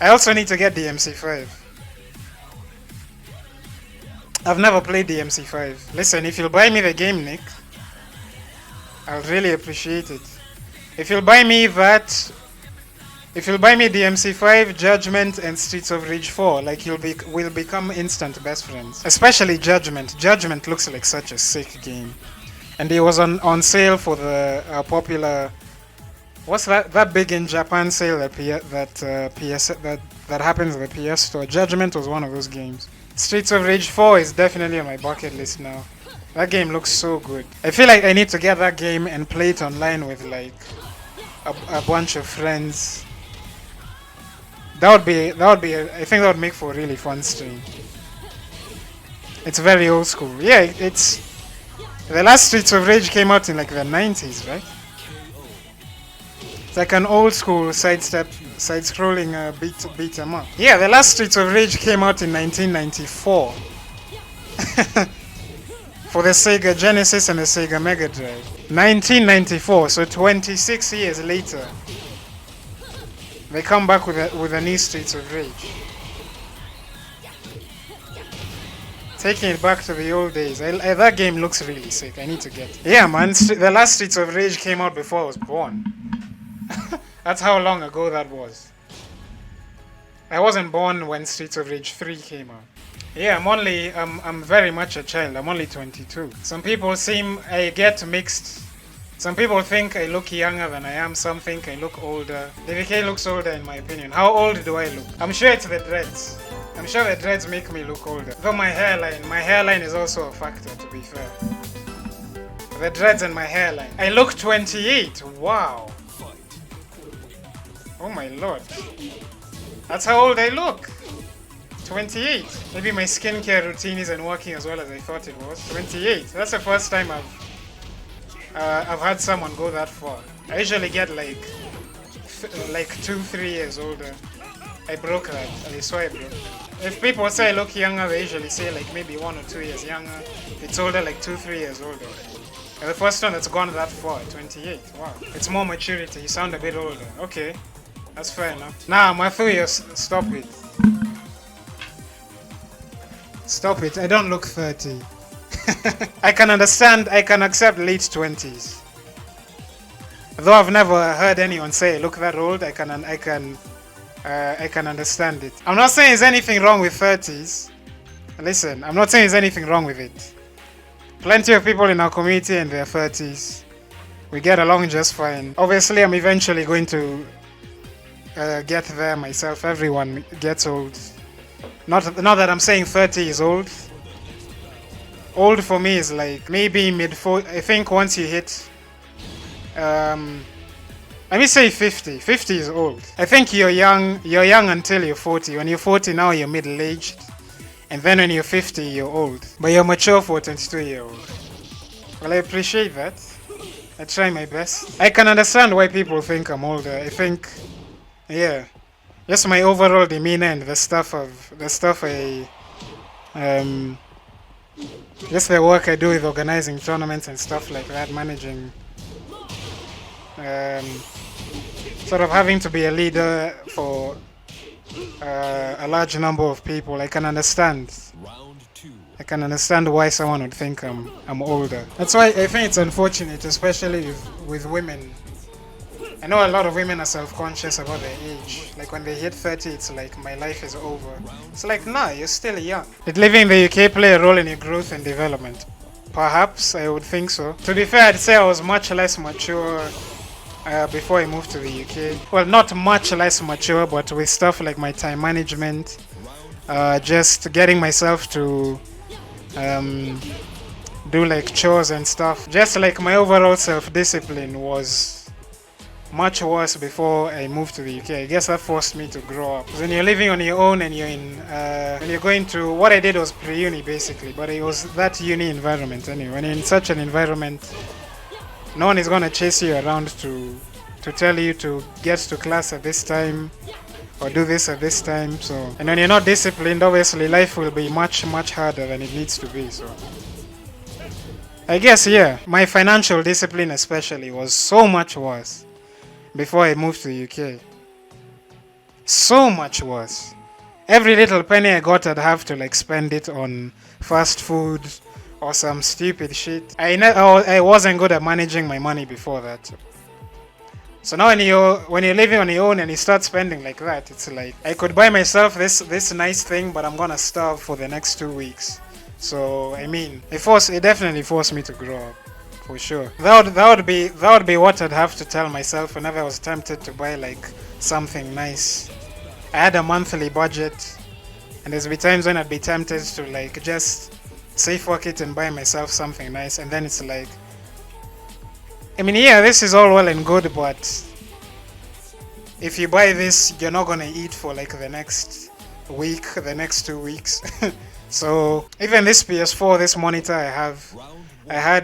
I also need to get DMC5. I've never played DMC5. Listen, if you'll buy me the game, Nick, I'll really appreciate it. If you'll buy me that, if you'll buy me DMC5, Judgment, and Streets of Rage 4, like we'll become instant best friends. Especially Judgment. Judgment looks like such a sick game, and it was on sale for the popular. What's that big in Japan sale that that happens at the PS Store? Judgment was one of those games. Streets of Rage 4 is definitely on my bucket list now. That game looks so good. I feel like I need to get that game and play it online with like a bunch of friends. That would be I think that would make for a really fun stream. It's very old school. Yeah, it's the last Streets of Rage came out in like the 90s, right? It's like an old school side-scrolling beat 'em up. Yeah, the last Streets of Rage came out in 1994 for the Sega Genesis and the Sega Mega Drive. 1994, so 26 years later, they come back with a new Streets of Rage, taking it back to the old days. That game looks really sick. I need to get it. Yeah, man, the last Streets of Rage came out before I was born. That's how long ago that was. I wasn't born when Streets of Rage 3 came out. Yeah, I'm very much a child. I'm only 22. Some people I get mixed. Some people think I look younger than I am. Some think I look older. DVK looks older in my opinion. How old do I look? I'm sure it's the dreads. I'm sure the dreads make me look older. Though my hairline is also a factor, to be fair. The dreads and my hairline. I look 28. Wow. Oh my lord. That's how old I look. 28. Maybe my skincare routine isn't working as well as I thought it was. 28. That's the first time I've had someone go that far. I usually get like 2-3 years older. I broke that. I swear I broke it. If people say I look younger, they usually say like maybe 1 or 2 years younger. It's older, like 2-3 years older. And the first one that's gone that far, 28. Wow. It's more maturity. You sound a bit older. Okay. That's fair enough. Nah, Matthew, stop it. Stop it. I don't look 30. I can accept late 20s. Though I've never heard anyone say I look that old, I can understand it. I'm not saying there's anything wrong with 30s. Listen, I'm not saying there's anything wrong with it. Plenty of people in our community in their 30s. We get along just fine. Obviously, I'm eventually going to get there myself. Everyone gets old. Not that I'm saying 30 is old. Old for me is like maybe mid-40. I think once you hit let me say 50. 50 is old. I think you're young until you're 40. When you're 40 now you're middle-aged. And then when you're 50 you're old. But you're mature for a 22-year-old. Well, I appreciate that. I try my best. I can understand why people think I'm older. I think, yeah, just my overall demeanor and just the work I do with organizing tournaments and stuff like that, managing, sort of having to be a leader for a large number of people. I can understand. I can understand why someone would think I'm older. That's why I think it's unfortunate, especially with women. I know a lot of women are self-conscious about their age. Like when they hit 30, it's like my life is over. It's like, nah, you're still young. Did living in the UK play a role in your growth and development? Perhaps, I would think so. To be fair, I'd say I was much less mature before I moved to the UK. Well, not much less mature, but with stuff like my time management, just getting myself to do like chores and stuff. Just like my overall self-discipline was much worse before I moved to the UK. I guess that forced me to grow up. When you're living on your own and you're in, when you're going to, what I did was pre-uni basically, but it was that uni environment anyway. When you're in such an environment, no one is going to chase you around to tell you to get to class at this time or do this at this time. So, and when you're not disciplined, obviously life will be much harder than it needs to be. So I guess, yeah, my financial discipline especially was so much worse before I moved to the UK. So much worse. Every little penny I got, I'd have to like spend it on fast food or some stupid shit. I wasn't good at managing my money before that. So now when you're living on your own and you start spending like that, it's like I could buy myself this nice thing, but I'm gonna starve for the next 2 weeks. So I mean, it definitely forced me to grow up, for sure. That would be what I'd have to tell myself whenever I was tempted to buy like something nice. I had a monthly budget, and there's be times when I'd be tempted to like just say fuck it and buy myself something nice, and then it's like, I mean, yeah, this is all well and good, but if you buy this, you're not gonna eat for like the next week, the next 2 weeks. So even this PS4, this monitor I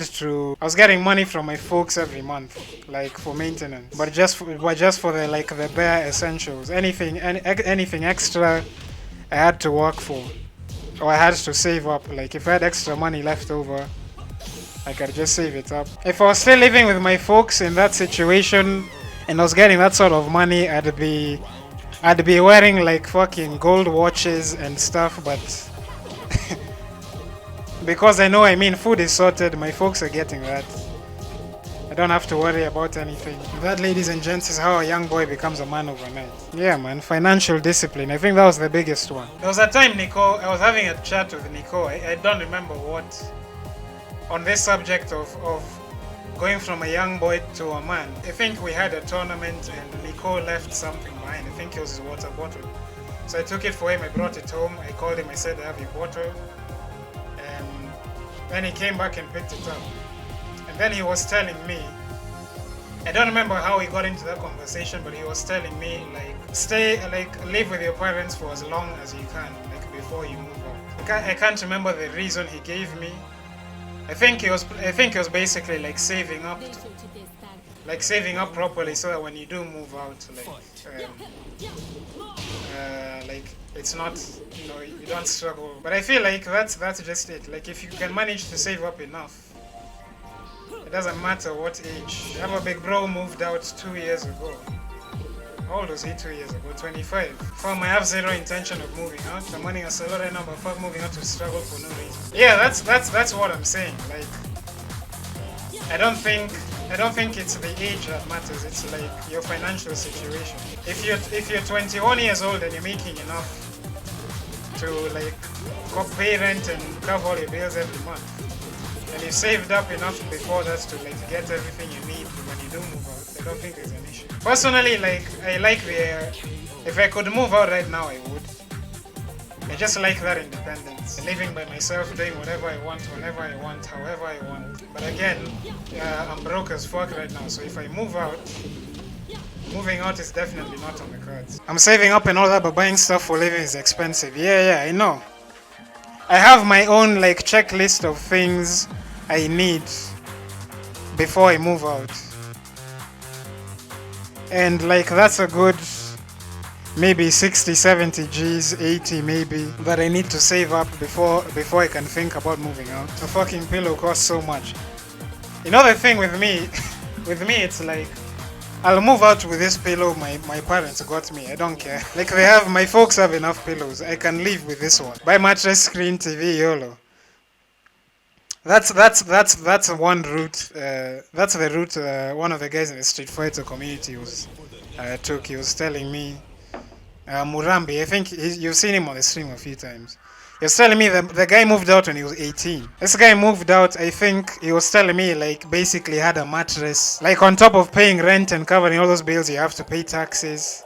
was getting money from my folks every month, like for maintenance, but just for the like the bare essentials. Anything extra, I had to work for, or I had to save up. Like if I had extra money left over, I could just save it up. If I was still living with my folks in that situation and I was getting that sort of money, I'd be wearing like fucking gold watches and stuff, but because I know, I mean, food is sorted, my folks are getting that. I don't have to worry about anything. That, ladies and gents, is how a young boy becomes a man overnight. Yeah, man, financial discipline. I think that was the biggest one. There was a time, I was having a chat with Nico. I don't remember what, on this subject of going from a young boy to a man. I think we had a tournament and Nico left something behind. I think it was his water bottle. So I took it for him, I brought it home, I called him, I said, I have your bottle. Then he came back and picked it up. And then he was telling me, I don't remember how he got into that conversation, but he was telling me live with your parents for as long as you can, like before you move out. I can't remember the reason he gave me. I think it was basically like saving up properly so that when you do move out, like it's not, you don't struggle. But I feel like that's just it. Like if you can manage to save up enough, it doesn't matter what age. I have a big bro moved out 2 years ago. How old was he 2 years ago? 25. Fam, I have zero intention of moving out. I'm earning a salary now, but fuck moving out to struggle for no reason. Yeah, that's what I'm saying. Like I don't think it's the age that matters. It's like your financial situation. If you're 21 years old and you're making enough to like pay rent and cover all your bills every month, and you saved up enough before that to like get everything you need when you do move out, I don't think there's an issue. Personally, like I like if I could move out right now, I would. I just like that independence, living by myself, doing whatever I want, whenever I want, however I want. But again, I'm broke as fuck right now, so if I move out, moving out is definitely not on the cards. I'm saving up and all that, but buying stuff for living is expensive. Yeah, I know. I have my own like checklist of things I need before I move out. And like that's a good maybe 60, 70 G's, 80 maybe, that I need to save up before I can think about moving out. A fucking pillow costs so much. You know the thing with me, it's like, I'll move out with this pillow my parents got me, I don't care. Like my folks have enough pillows, I can live with this one. Buy mattress, screen, TV, YOLO. That's one route, that's the route one of the guys in the Street Fighter community took. He was telling me, Murambi, I think you've seen him on the stream a few times. He was telling me that the guy moved out when he was 18. This guy moved out, I think he was telling me like basically had a mattress. Like on top of paying rent and covering all those bills, you have to pay taxes.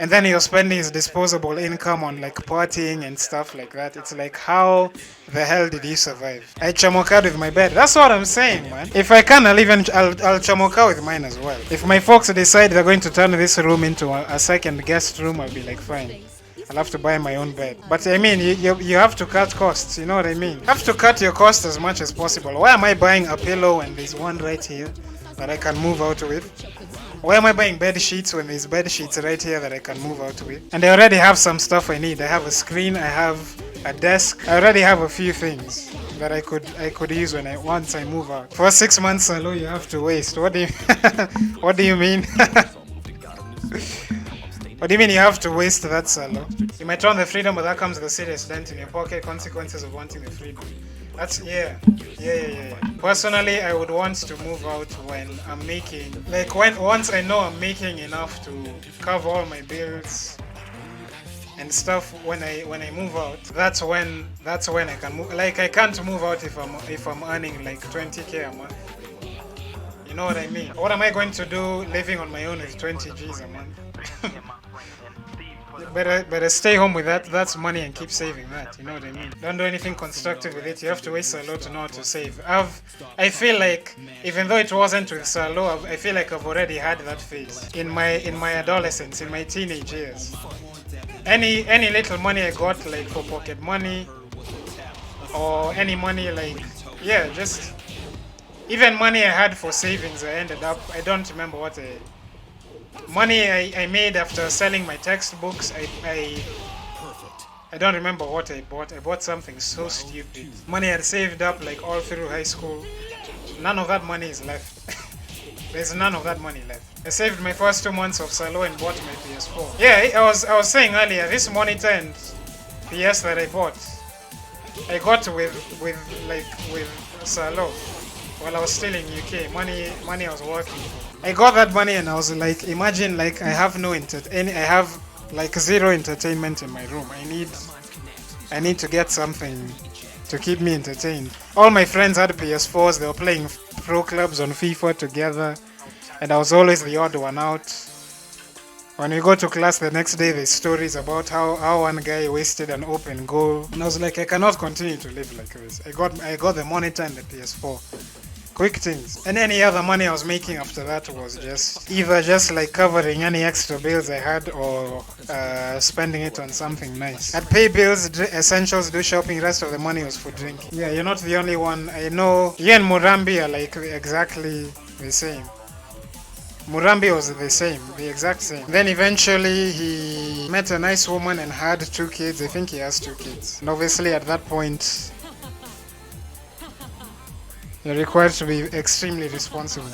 And then he was spending his disposable income on like partying and stuff like that. It's like, how the hell did he survive? I chamoka with my bed. That's what I'm saying, man. If I can, I'll chamoka with mine as well. If my folks decide they're going to turn this room into a second guest room, I'll be like, fine. I'll have to buy my own bed. But I mean, you have to cut costs, you know what I mean? You have to cut your costs as much as possible. Why am I buying a pillow when there's one right here that I can move out with? Why am I buying bed sheets when there's bed sheets right here that I can move out with? And I already have some stuff I need. I have a screen, I have a desk. I already have a few things that I could use once I move out. For 6 months alone, you have to waste. What do you what do you mean? What do you mean you have to waste that, Salo? You might want the freedom, but that comes with a serious dent in your pocket. Consequences of wanting the freedom. That's yeah. Personally, I would want to move out when I'm making, like once I know I'm making enough to cover all my bills and stuff. When I move out, that's when I can move. Like I can't move out if I'm earning like 20k a month. You know what I mean? What am I going to do living on my own with 20 G's a month? Better stay home with that's money and keep saving that. You know what I mean? Don't do anything constructive with it. You have to waste a lot to know how to save. I feel like even though it wasn't with Salo, I feel like I've already had that phase in my adolescence, in my teenage years. Any little money I got, like for pocket money or any money, like just even money I had for savings, I don't remember what money I made after selling my textbooks. I don't remember what I bought. I bought something so stupid. Money I saved up like all through high school. None of that money is left. There's none of that money left. I saved my first 2 months of Salo and bought my PS4. Yeah, I was saying earlier, this monitor and PS that I bought, I got with Salo while I was still in UK. Money I was working for. I got that money and I was like, imagine like I have like zero entertainment in my room. I need to get something to keep me entertained. All my friends had PS4s. They were playing pro clubs on FIFA together, and I was always the odd one out. When we go to class the next day, there's stories about how one guy wasted an open goal, and I was like, I cannot continue to live like this. I got the monitor and the PS4. Quick things. And any other money I was making after that was either just like covering any extra bills I had or spending it on something nice. I'd pay bills, essentials, do shopping. Rest of the money was for drinking. Yeah, you're not the only one. I know you and Murambi are like exactly the same. Murambi was the exact same. Then eventually he met a nice woman and had 2 kids. I think he has 2 kids. And obviously at that point, you're required to be extremely responsible.